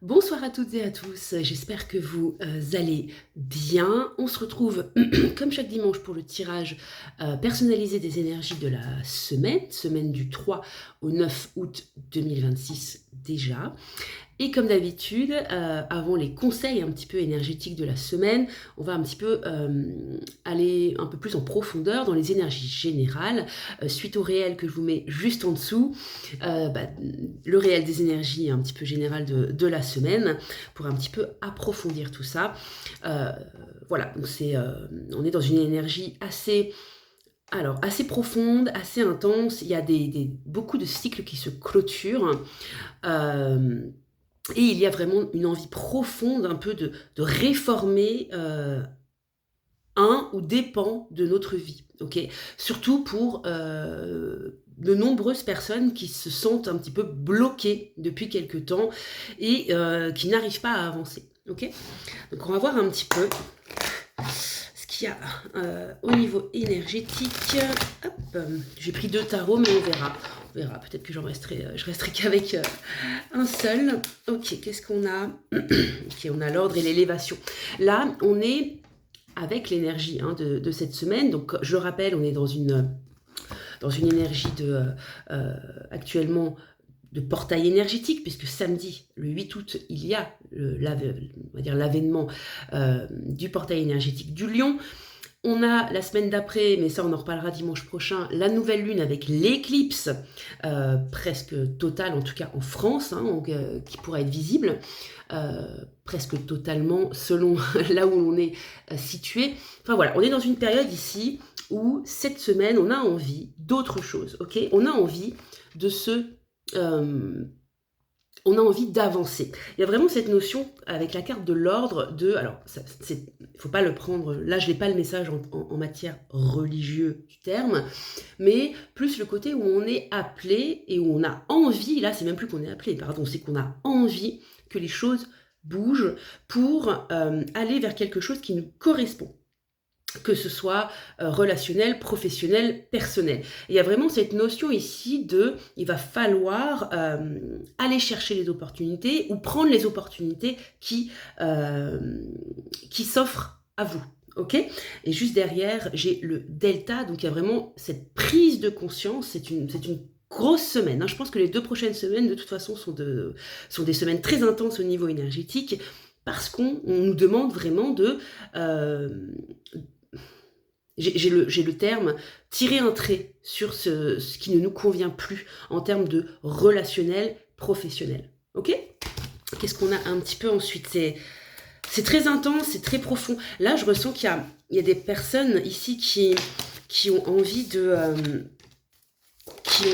Bonsoir à toutes et à tous, j'espère que vous allez bien. On se retrouve comme chaque dimanche pour le tirage personnalisé des énergies de la semaine du 3 au 9 août 2026 déjà. Et comme d'habitude, avant les conseils un petit peu énergétiques de la semaine, on va un petit peu aller un peu plus en profondeur dans les énergies générales, suite au réel que je vous mets juste en dessous, le réel des énergies un petit peu générales de la semaine, pour un petit peu approfondir tout ça. Voilà, donc on est dans une énergie assez profonde, assez intense. Il y a beaucoup de cycles qui se clôturent. Et il y a vraiment une envie profonde un peu de réformer un ou des pans de notre vie, ok. Surtout pour de nombreuses personnes qui se sentent un petit peu bloquées depuis quelque temps et qui n'arrivent pas à avancer, ok. Donc on va voir un petit peu ce qu'il y a au niveau énergétique. Hop, j'ai pris 2 tarots, mais on verra. On verra, peut-être que je resterai qu'avec un seul. Ok, qu'est-ce qu'on a? Ok, on a l'ordre et l'élévation. Là, on est avec l'énergie de cette semaine. Donc, je le rappelle, on est dans une énergie actuellement de portail énergétique, puisque samedi, le 8 août, il y a l'avènement du portail énergétique du Lion. On a la semaine d'après, mais ça on en reparlera dimanche prochain, la nouvelle lune avec l'éclipse presque totale, en tout cas en France, qui pourra être visible presque totalement selon là où on est situé. Enfin voilà, on est dans une période ici où cette semaine on a envie d'autre chose, ok. On a envie de on a envie d'avancer. Il y a vraiment cette notion avec la carte de l'ordre de... Alors, il ne faut pas le prendre... Là, je n'ai pas le message en matière religieuse du terme, mais plus le côté où on est appelé et où on a envie, là, c'est même plus qu'on est appelé, pardon, c'est qu'on a envie que les choses bougent pour aller vers quelque chose qui nous correspond, que ce soit relationnel, professionnel, personnel. Et il y a vraiment cette notion ici il va falloir aller chercher les opportunités ou prendre les opportunités qui s'offrent à vous. Ok. Et juste derrière, j'ai le delta, donc il y a vraiment cette prise de conscience, c'est une grosse semaine. Je pense que les 2 prochaines semaines, de toute façon, sont des semaines très intenses au niveau énergétique, parce qu'on nous demande vraiment de... j'ai le terme tirer un trait sur ce qui ne nous convient plus en termes de relationnel, professionnel. Ok. Qu'est-ce qu'on a un petit peu ensuite? C'est très intense, c'est très profond. Là, je ressens qu'il y a des personnes ici qui ont envie de... qui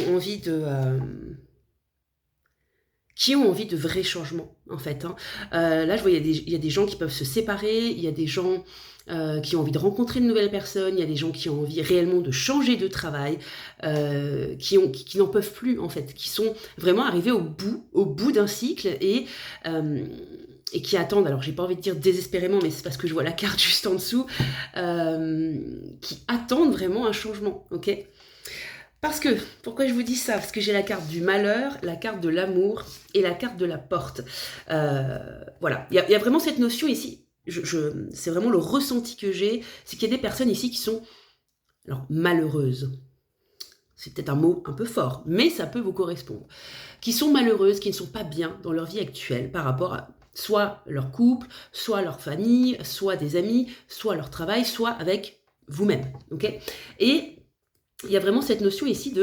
ont envie de vrais changements, en fait. Là, je vois, il y a des gens qui peuvent se séparer, il y a des gens qui ont envie de rencontrer de nouvelles personnes, il y a des gens qui ont envie réellement de changer de travail, qui n'en peuvent plus, en fait, qui sont vraiment arrivés au bout d'un cycle et qui attendent, alors j'ai pas envie de dire désespérément, mais c'est parce que je vois la carte juste en dessous, qui attendent vraiment un changement, ok. Pourquoi je vous dis ça? Parce que j'ai la carte du malheur, la carte de l'amour et la carte de la porte. Voilà, il y a vraiment cette notion ici, c'est vraiment le ressenti que j'ai, c'est qu'il y a des personnes ici qui sont alors malheureuses. C'est peut-être un mot un peu fort, mais ça peut vous correspondre. Qui sont malheureuses, qui ne sont pas bien dans leur vie actuelle par rapport à soit leur couple, soit leur famille, soit des amis, soit leur travail, soit avec vous-même. Ok. Et il y a vraiment cette notion ici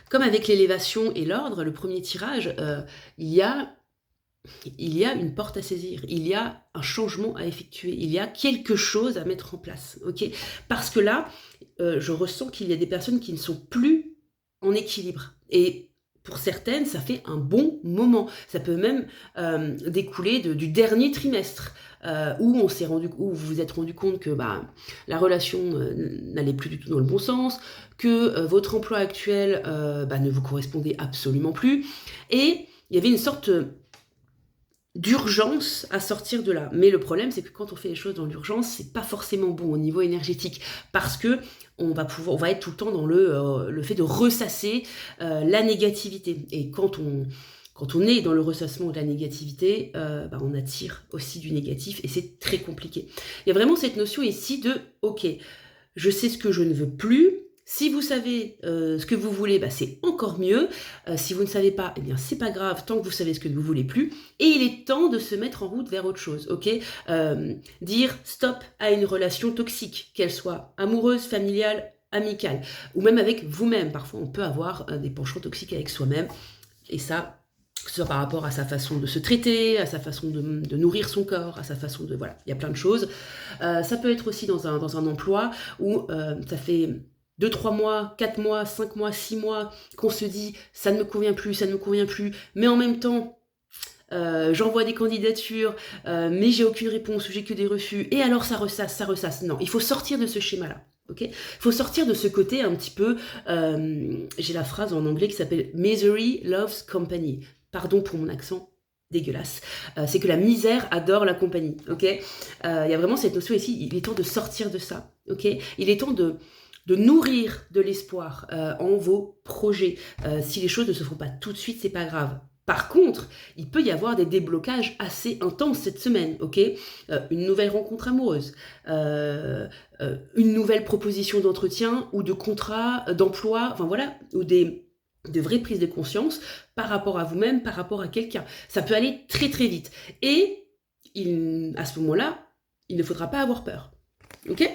comme avec l'élévation et l'ordre, le premier tirage, il y a une porte à saisir, il y a un changement à effectuer, il y a quelque chose à mettre en place, ok. Parce que là, je ressens qu'il y a des personnes qui ne sont plus en équilibre. Et pour certaines, ça fait un bon moment. Ça peut même découler du dernier trimestre, où vous vous êtes rendu compte que la relation n'allait plus du tout dans le bon sens, que votre emploi actuel ne vous correspondait absolument plus. Et il y avait une sorte d'urgence à sortir de là. Mais le problème, c'est que quand on fait les choses dans l'urgence, c'est pas forcément bon au niveau énergétique, parce que on va être tout le temps dans le fait de ressasser la négativité. Et quand quand on est dans le ressassement de la négativité, on attire aussi du négatif et c'est très compliqué. Il y a vraiment cette notion ici de « ok, je sais ce que je ne veux plus ». Si vous savez ce que vous voulez, c'est encore mieux. Si vous ne savez pas, eh bien c'est pas grave tant que vous savez ce que vous voulez plus. Et il est temps de se mettre en route vers autre chose, ok. Dire stop à une relation toxique, qu'elle soit amoureuse, familiale, amicale, ou même avec vous-même. Parfois on peut avoir des penchants toxiques avec soi-même. Et ça, que ce soit par rapport à sa façon de se traiter, à sa façon de nourrir son corps, à sa façon de... Voilà, il y a plein de choses. Ça peut être aussi dans un emploi où ça fait 2, 3 mois, 4 mois, 5 mois, 6 mois, qu'on se dit « ça ne me convient plus, ça ne me convient plus », mais en même temps, j'envoie des candidatures, mais j'ai aucune réponse, ou j'ai que des refus, et alors ça ressasse. Non, il faut sortir de ce schéma-là. Okay, il faut sortir de ce côté un petit peu, j'ai la phrase en anglais qui s'appelle « Misery loves company ». Pardon pour mon accent dégueulasse, c'est que la misère adore la compagnie. Okay, y a vraiment cette notion ici, il est temps de sortir de ça. Okay, il est temps de nourrir de l'espoir en vos projets. Si les choses ne se font pas tout de suite, c'est pas grave. Par contre, il peut y avoir des déblocages assez intenses cette semaine, ok. Une nouvelle rencontre amoureuse, une nouvelle proposition d'entretien ou de contrat, d'emploi, enfin voilà, ou de vraies prises de conscience par rapport à vous-même, par rapport à quelqu'un. Ça peut aller très très vite. Et à ce moment-là, il ne faudra pas avoir peur, ok.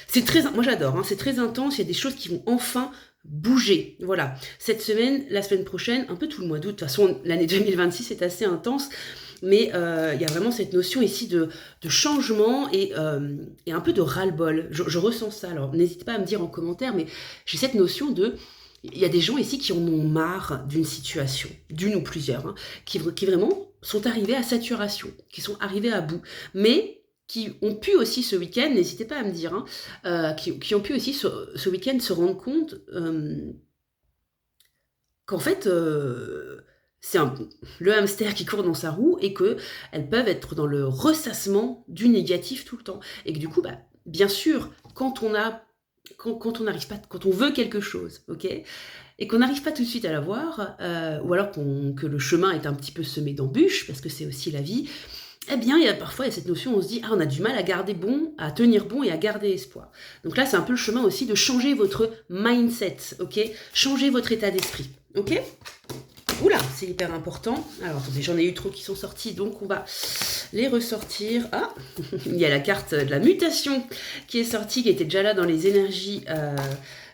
C'est moi j'adore, c'est très intense, il y a des choses qui vont enfin bouger. Voilà, cette semaine, la semaine prochaine, un peu tout le mois d'août, de toute façon l'année 2026 est assez intense, mais il y a vraiment cette notion ici de changement et un peu de ras-le-bol. Je ressens ça, alors n'hésitez pas à me dire en commentaire, mais j'ai cette notion il y a des gens ici qui en ont marre d'une situation, d'une ou plusieurs, qui vraiment sont arrivés à saturation, qui sont arrivés à bout, mais qui ont pu aussi ce week-end, n'hésitez pas à me dire, qui ont pu aussi ce week-end se rendre compte qu'en fait, c'est le hamster qui court dans sa roue et qu'elles peuvent être dans le ressassement du négatif tout le temps. Et que du coup, bien sûr, quand on n'arrive pas, quand on veut quelque chose, ok, et qu'on n'arrive pas tout de suite à l'avoir, ou alors que le chemin est un petit peu semé d'embûches, parce que c'est aussi la vie, eh bien, parfois, il y a cette notion, on se dit, on a du mal à garder bon, à tenir bon et à garder espoir. Donc là, c'est un peu le chemin aussi de changer votre mindset, ok. Changer votre état d'esprit, ok. Oula, c'est hyper important. Alors, attendez, j'en ai eu trop qui sont sortis, donc on va les ressortir. Ah, il y a la carte de la mutation qui est sortie, qui était déjà là dans les énergies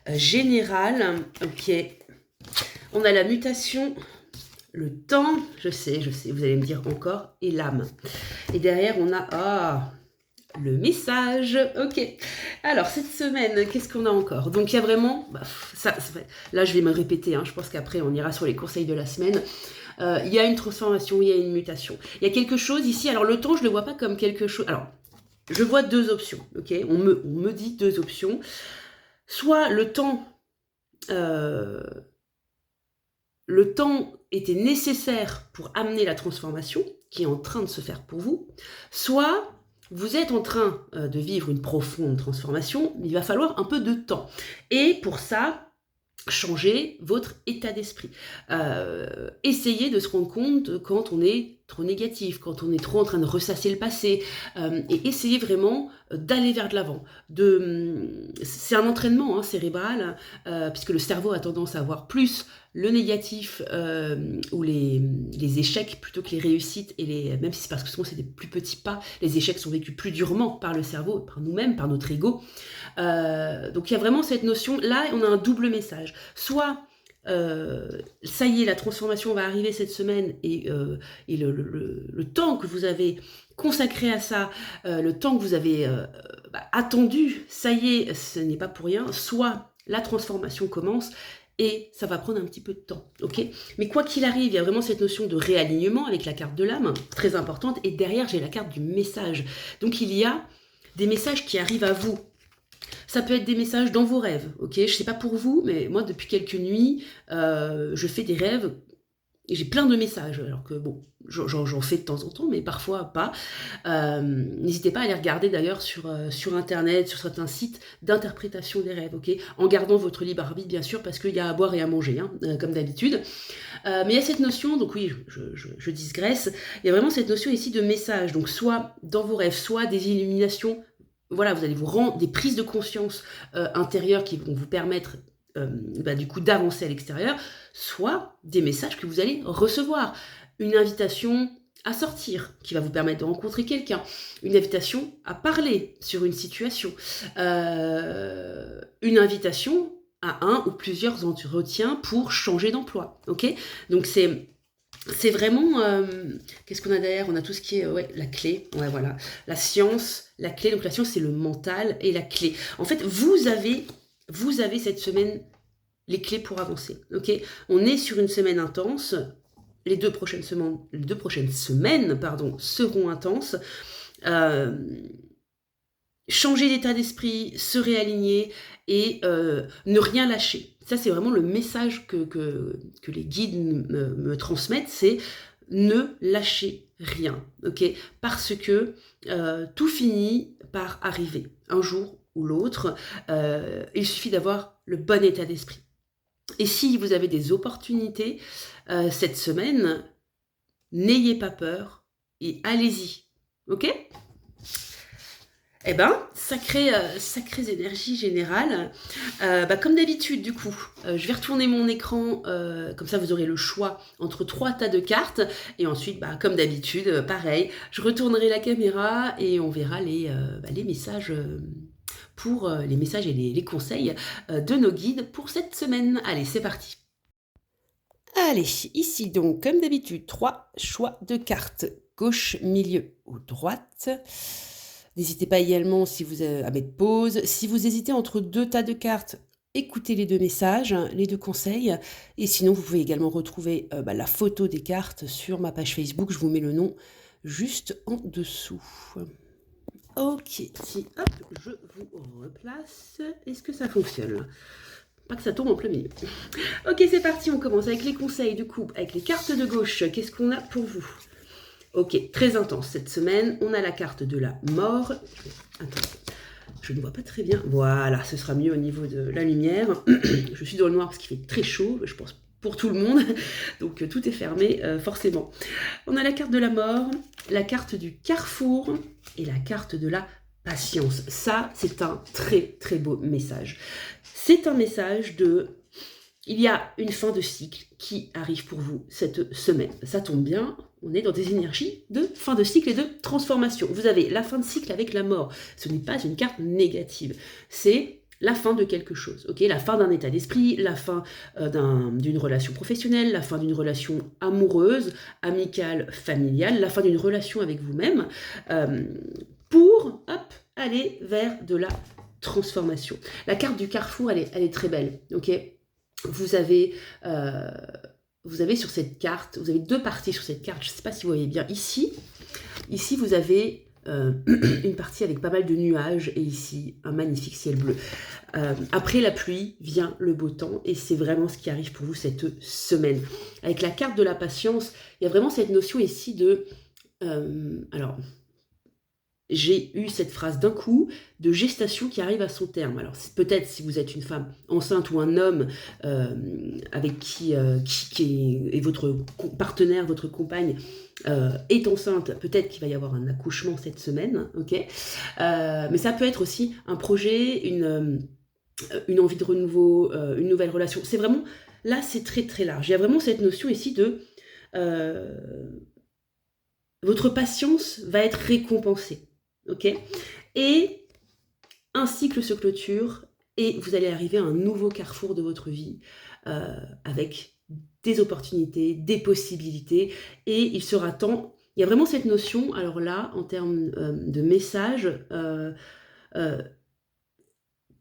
générales. Ok, on a la mutation... Le temps, je sais, vous allez me dire encore, et l'âme. Et derrière, on a le message. Ok. Alors, cette semaine, qu'est-ce qu'on a encore? Donc, il y a vraiment... là, je vais me répéter. Je pense qu'après, on ira sur les conseils de la semaine. Il y a une transformation, il y a une mutation. Il y a quelque chose ici. Alors, le temps, je ne le vois pas comme quelque chose... Alors, je vois 2 options. Ok, on me dit 2 options. Soit le temps était nécessaire pour amener la transformation qui est en train de se faire pour vous, soit vous êtes en train de vivre une profonde transformation, mais il va falloir un peu de temps. Et pour ça, changer votre état d'esprit. Essayez de se rendre compte quand on est trop négatif, quand on est trop en train de ressasser le passé, et essayez vraiment d'aller vers de l'avant. C'est un entraînement cérébral, puisque le cerveau a tendance à voir plus le négatif ou les échecs plutôt que les réussites, même si c'est parce que souvent c'est des plus petits pas, les échecs sont vécus plus durement par le cerveau, par nous-mêmes, par notre ego. Donc il y a vraiment cette notion, là on a un double message. Soit ça y est, la transformation va arriver cette semaine et le temps que vous avez consacré à ça, le temps que vous avez attendu, ça y est, ce n'est pas pour rien. Soit la transformation commence et ça va prendre un petit peu de temps, ok. Mais quoi qu'il arrive, il y a vraiment cette notion de réalignement avec la carte de l'âme, très importante, et derrière j'ai la carte du message. Donc il y a des messages qui arrivent à vous. Ça peut être des messages dans vos rêves, ok. Je sais pas pour vous, mais moi depuis quelques nuits, je fais des rêves et j'ai plein de messages, alors que bon, j'en fais de temps en temps, mais parfois pas. N'hésitez pas à les regarder d'ailleurs sur internet, sur certains sites d'interprétation des rêves, ok? En gardant votre libre arbitre, bien sûr, parce qu'il y a à boire et à manger, hein, comme d'habitude. Mais il y a cette notion, donc oui, je digresse, il y a vraiment cette notion ici de message, donc soit dans vos rêves, soit des illuminations, voilà, vous allez vous rendre des prises de conscience intérieures qui vont vous permettre du coup d'avancer à l'extérieur, soit des messages que vous allez recevoir. Une invitation à sortir, qui va vous permettre de rencontrer quelqu'un, une invitation à parler sur une situation, une invitation à un ou plusieurs entretiens pour changer d'emploi, ok? Donc c'est vraiment, qu'est-ce qu'on a derrière? On a tout ce qui est, la clé, ouais, voilà, la science, la clé, donc la science c'est le mental et la clé. En fait, vous avez cette semaine les clés pour avancer, ok? On est sur une semaine intense, les deux prochaines semaines, seront intenses. Changer d'état d'esprit, se réaligner et ne rien lâcher. Ça, c'est vraiment le message que les guides me transmettent, c'est ne lâchez rien, ok? Parce que tout finit par arriver, un jour ou l'autre. Il suffit d'avoir le bon état d'esprit. Et si vous avez des opportunités cette semaine, n'ayez pas peur et allez-y, ok? Eh ben, sacrées énergies générales. Comme d'habitude, du coup, je vais retourner mon écran, comme ça vous aurez le choix entre 3 tas de cartes. Et ensuite, comme d'habitude, pareil, je retournerai la caméra et on verra les messages pour les messages et les conseils de nos guides pour cette semaine. Allez, c'est parti. Allez, ici donc, comme d'habitude, 3 choix de cartes, gauche, milieu ou droite. N'hésitez pas également à mettre pause. Si vous hésitez entre 2 tas de cartes, écoutez les 2 messages, les 2 conseils. Et sinon, vous pouvez également retrouver la photo des cartes sur ma page Facebook. Je vous mets le nom juste en dessous. Ok, si hop, je vous replace. Est-ce que ça fonctionne? Pas que ça tombe en plein milieu. Ok, c'est parti, on commence avec les conseils du coup, avec les cartes de gauche. Qu'est-ce qu'on a pour vous? Ok, très intense cette semaine. On a la carte de la mort. Attends, je ne vois pas très bien. Voilà, ce sera mieux au niveau de la lumière. Je suis dans le noir parce qu'il fait très chaud, je pense, pour tout le monde. Donc tout est fermé, forcément. On a la carte de la mort, la carte du carrefour et la carte de la patience. Ça, c'est un très, très beau message. C'est un message de... Il y a une fin de cycle qui arrive pour vous cette semaine. Ça tombe bien, on est dans des énergies de fin de cycle et de transformation. Vous avez la fin de cycle avec la mort. Ce n'est pas une carte négative. C'est la fin de quelque chose. Okay, la fin d'un état d'esprit, la fin d'une relation professionnelle, la fin d'une relation amoureuse, amicale, familiale, la fin d'une relation avec vous-même, pour aller vers de la transformation. La carte du carrefour, elle est très belle. Ok, vous avez sur cette carte, vous avez 2 parties sur cette carte, je ne sais pas si vous voyez bien, ici vous avez une partie avec pas mal de nuages et ici un magnifique ciel bleu. Après la pluie vient le beau temps et c'est vraiment ce qui arrive pour vous cette semaine. Avec la carte de la patience, il y a vraiment cette notion ici de... alors, j'ai eu cette phrase d'un coup de gestation qui arrive à son terme. Alors peut-être si vous êtes une femme enceinte ou un homme avec qui est votre partenaire, votre compagne est enceinte, peut-être qu'il va y avoir un accouchement cette semaine, ok. Mais ça peut être aussi un projet, une envie de renouveau, une nouvelle relation. C'est vraiment, là c'est très très large. Il y a vraiment cette notion ici de votre patience va être récompensée. Ok, et un cycle se clôture et vous allez arriver à un nouveau carrefour de votre vie avec des opportunités, des possibilités et il sera temps, il y a vraiment cette notion, alors là en termes de message,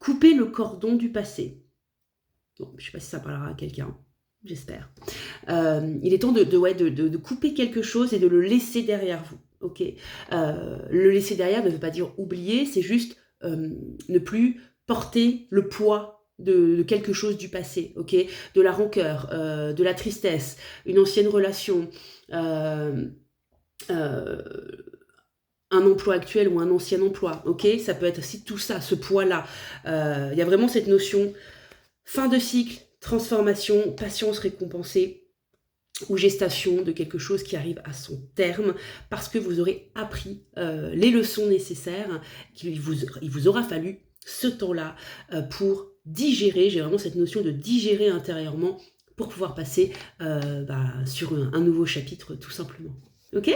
couper le cordon du passé. Bon, je ne sais pas si ça parlera à quelqu'un, j'espère. Il est temps de couper quelque chose et de le laisser derrière vous. Ok, le laisser derrière ne veut pas dire oublier, c'est juste ne plus porter le poids de quelque chose du passé, ok? De la rancœur, de la tristesse, une ancienne relation, euh, euh, un emploi actuel ou un ancien emploi, ok? Ça peut être aussi tout ça, ce poids-là. Il y a vraiment cette notion fin de cycle, transformation, patience récompensée ou gestation de quelque chose qui arrive à son terme parce que vous aurez appris les leçons nécessaires, il vous aura fallu ce temps-là pour digérer, j'ai vraiment cette notion de digérer intérieurement pour pouvoir passer sur un nouveau chapitre tout simplement. Ok?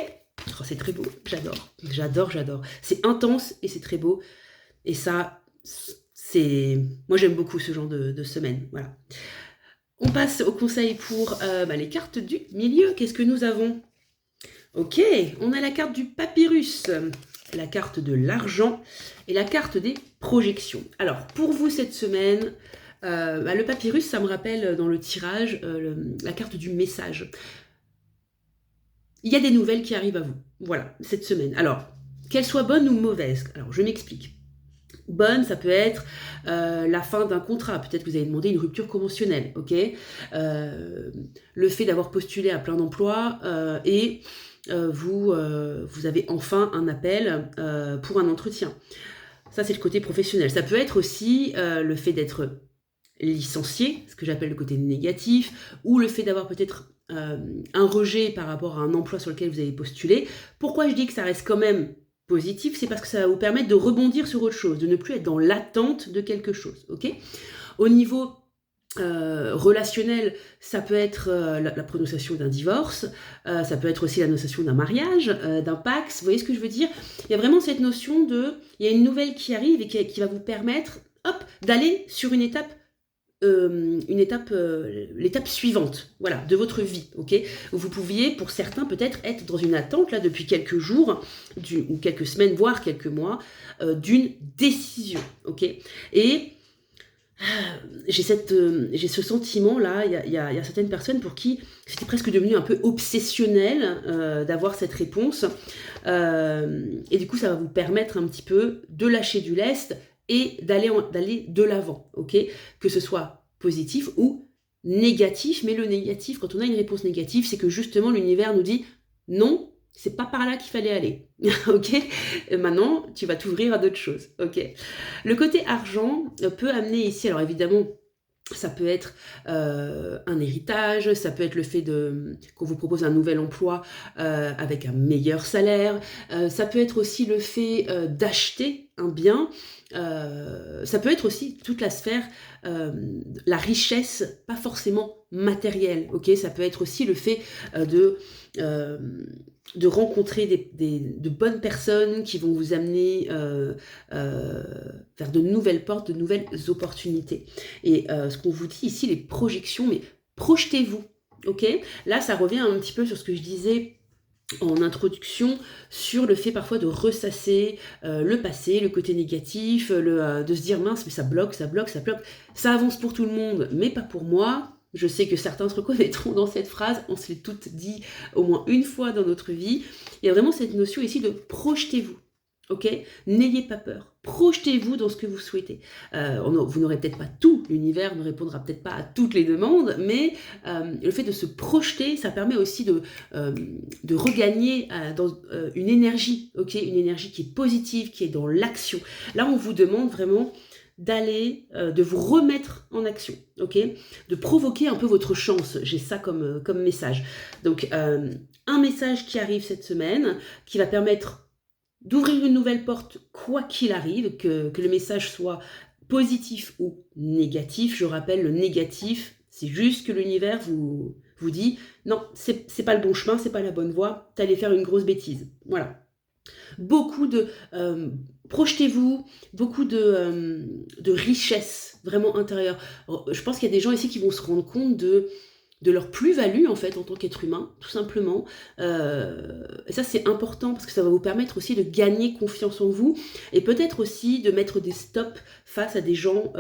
Oh, c'est très beau, j'adore, j'adore, j'adore. C'est intense et c'est très beau. Et ça, moi j'aime beaucoup ce genre de semaine. Voilà. On passe au conseil pour les cartes du milieu. Qu'est-ce que nous avons? Ok, on a la carte du papyrus, la carte de l'argent et la carte des projections. Alors, pour vous cette semaine, le papyrus, ça me rappelle dans le tirage la carte du message. Il y a des nouvelles qui arrivent à vous, voilà, cette semaine. Alors, qu'elles soient bonnes ou mauvaises, alors je m'explique. Bonne, ça peut être la fin d'un contrat. Peut-être que vous avez demandé une rupture conventionnelle, ok? Le fait d'avoir postulé à plein d'emplois et vous avez enfin un appel pour un entretien. Ça, c'est le côté professionnel. Ça peut être aussi le fait d'être licencié, ce que j'appelle le côté négatif, ou le fait d'avoir peut-être un rejet par rapport à un emploi sur lequel vous avez postulé. Pourquoi je dis que ça reste quand même positif? C'est parce que ça va vous permettre de rebondir sur autre chose, de ne plus être dans l'attente de quelque chose. Ok? Au niveau relationnel, ça peut être la prononciation d'un divorce, ça peut être aussi l'annonciation d'un mariage, d'un pax, vous voyez ce que je veux dire? Il y a vraiment cette notion il y a une nouvelle qui arrive et qui va vous permettre, d'aller sur une étape l'étape suivante, voilà, de votre vie, ok? Vous pouviez, pour certains, peut-être être dans une attente, là, depuis quelques jours, ou quelques semaines, voire quelques mois, d'une décision, ok? Et j'ai ce sentiment-là, il y a certaines personnes pour qui c'était presque devenu un peu obsessionnel d'avoir cette réponse, et du coup, ça va vous permettre un petit peu de lâcher du lest, et d'aller de l'avant, ok? Que ce soit positif ou négatif, mais le négatif, quand on a une réponse négative, c'est que justement l'univers nous dit non, c'est pas par là qu'il fallait aller, ok? Et maintenant, tu vas t'ouvrir à d'autres choses, ok? Le côté argent peut amener ici, alors évidemment, ça peut être un héritage, ça peut être le fait qu'on vous propose un nouvel emploi avec un meilleur salaire, ça peut être aussi le fait d'acheter un bien, ça peut être aussi toute la sphère, la richesse, pas forcément matérielle, ok? Ça peut être aussi le fait de rencontrer de bonnes personnes qui vont vous amener vers de nouvelles portes, de nouvelles opportunités. Et ce qu'on vous dit ici, les projections, mais projetez-vous, ok? Là, ça revient un petit peu sur ce que je disais en introduction sur le fait parfois de ressasser le passé, le côté négatif, de se dire mince mais ça bloque, ça bloque, ça bloque, ça avance pour tout le monde mais pas pour moi. Je sais que certains se reconnaîtront dans cette phrase, on se l'est toutes dit au moins une fois dans notre vie. Il y a vraiment cette notion ici de projetez-vous. Ok, n'ayez pas peur. Projetez-vous dans ce que vous souhaitez. Vous n'aurez peut-être pas tout, l'univers ne répondra peut-être pas à toutes les demandes, mais le fait de se projeter, ça permet aussi de regagner dans une énergie, ok, une énergie qui est positive, qui est dans l'action. Là, on vous demande vraiment d'aller, de vous remettre en action, ok, de provoquer un peu votre chance. J'ai ça comme message. Donc, un message qui arrive cette semaine, qui va permettre d'ouvrir une nouvelle porte quoi qu'il arrive, que le message soit positif ou négatif. Je rappelle, le négatif, c'est juste que l'univers vous dit non, c'est pas le bon chemin, c'est pas la bonne voie, t'allais faire une grosse bêtise. Voilà. Beaucoup de projetez-vous, beaucoup de richesse vraiment intérieure. Je pense qu'il y a des gens ici qui vont se rendre compte de leur plus-value en fait en tant qu'être humain, tout simplement. Et ça c'est important parce que ça va vous permettre aussi de gagner confiance en vous et peut-être aussi de mettre des stops face à des gens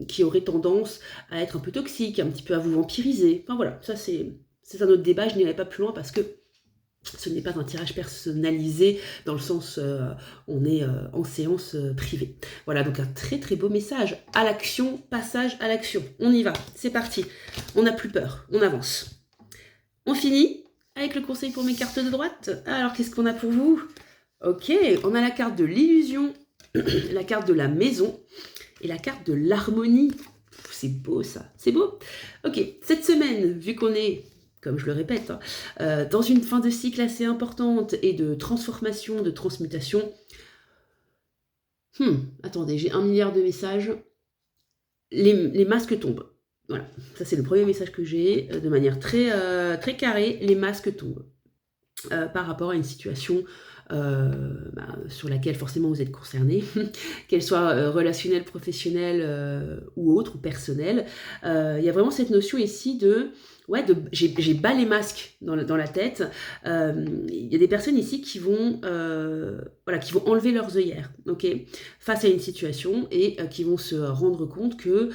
qui auraient tendance à être un peu toxiques, un petit peu à vous vampiriser. Enfin voilà, ça c'est un autre débat, je n'irai pas plus loin parce que Ce n'est pas un tirage personnalisé dans le sens on est en séance privée. Voilà, donc un très très beau message. À l'action, passage à l'action. On y va, c'est parti. On n'a plus peur, on avance. On finit avec le conseil pour mes cartes de droite. Alors qu'est-ce qu'on a pour vous? Ok, on a la carte de l'illusion, la carte de la maison et la carte de l'harmonie. C'est beau ça, c'est beau. Ok, cette semaine, vu qu'on est, comme je le répète, dans une fin de cycle assez importante et de transformation, de transmutation. Attendez, j'ai 1 milliard de messages. Les masques tombent. Voilà, ça c'est le premier message que j'ai, de manière très, très carrée, les masques tombent. Par rapport à une situation sur laquelle forcément vous êtes concerné, qu'elle soit relationnelle, professionnelle ou autre, ou personnelle. Il y a vraiment cette notion ici de j'ai bas les masques dans la tête. Il y a des personnes ici qui vont enlever leurs œillères, ok, face à une situation et qui vont se rendre compte que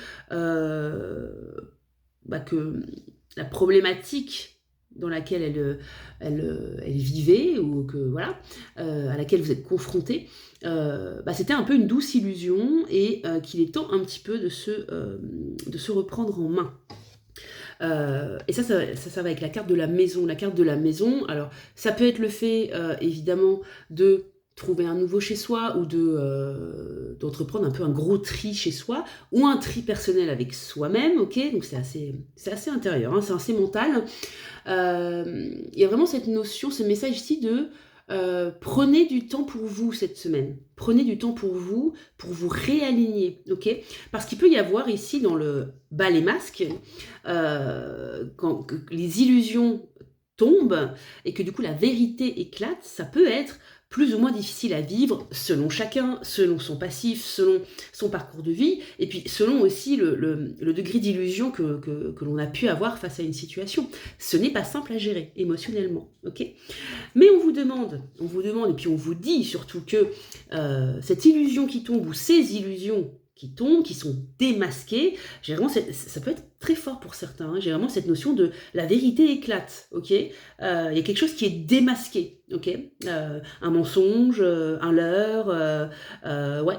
la problématique dans laquelle elle vivait, ou que voilà, à laquelle vous êtes confronté, c'était un peu une douce illusion et qu'il est temps un petit peu de se reprendre en main. Et ça va avec la carte de la maison. La carte de la maison, alors ça peut être le fait évidemment de trouver un nouveau chez soi ou d'entreprendre un peu un gros tri chez soi ou un tri personnel avec soi-même, ok, donc c'est assez intérieur, hein, c'est assez mental. Il y a vraiment cette notion, ce message ici de prenez du temps pour vous cette semaine, prenez du temps pour vous réaligner, ok, parce qu'il peut y avoir ici dans le bas les masques, quand les illusions tombent et que du coup la vérité éclate, ça peut être plus ou moins difficile à vivre selon chacun, selon son passif, selon son parcours de vie, et puis selon aussi le degré d'illusion que l'on a pu avoir face à une situation. Ce n'est pas simple à gérer émotionnellement, ok ? Mais on vous demande, et puis on vous dit surtout que cette illusion qui tombe, ou ces illusions qui tombent, qui sont démasquées, j'ai vraiment ça peut être très fort pour certains, hein, j'ai vraiment cette notion de la vérité éclate, ok, il y a quelque chose qui est démasqué, ok, un mensonge, un leurre, ouais,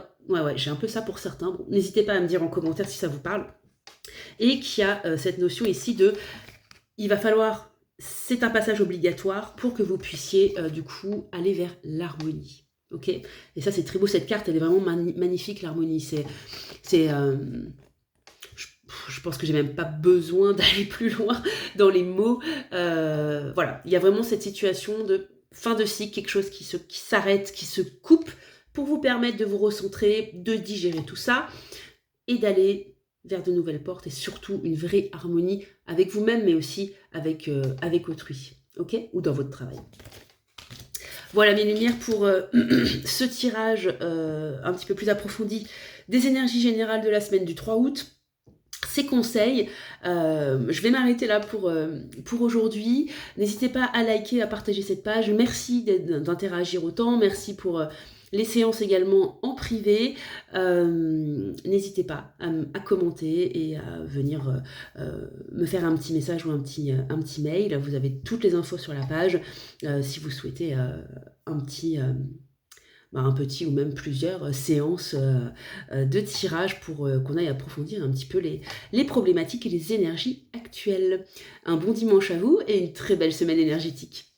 j'ai un peu ça pour certains, bon, n'hésitez pas à me dire en commentaire si ça vous parle, et qu'il y a cette notion ici de, il va falloir, c'est un passage obligatoire pour que vous puissiez du coup aller vers l'harmonie. Ok, et ça c'est très beau, cette carte elle est vraiment magnifique, l'harmonie, je pense que j'ai même pas besoin d'aller plus loin dans les mots, voilà, il y a vraiment cette situation de fin de cycle, quelque chose qui s'arrête, qui se coupe, pour vous permettre de vous recentrer, de digérer tout ça, et d'aller vers de nouvelles portes, et surtout une vraie harmonie avec vous-même, mais aussi avec autrui, ok, ou dans votre travail. Voilà mes lumières pour ce tirage un petit peu plus approfondi des énergies générales de la semaine du 3 août. Ces conseils, je vais m'arrêter là pour aujourd'hui. N'hésitez pas à liker, à partager cette page. Merci d'interagir autant. Merci pour les séances également en privé. N'hésitez pas à commenter et à venir me faire un petit message ou un petit mail. Vous avez toutes les infos sur la page si vous souhaitez un petit ou même plusieurs séances de tirage pour qu'on aille approfondir un petit peu les problématiques et les énergies actuelles. Un bon dimanche à vous et une très belle semaine énergétique.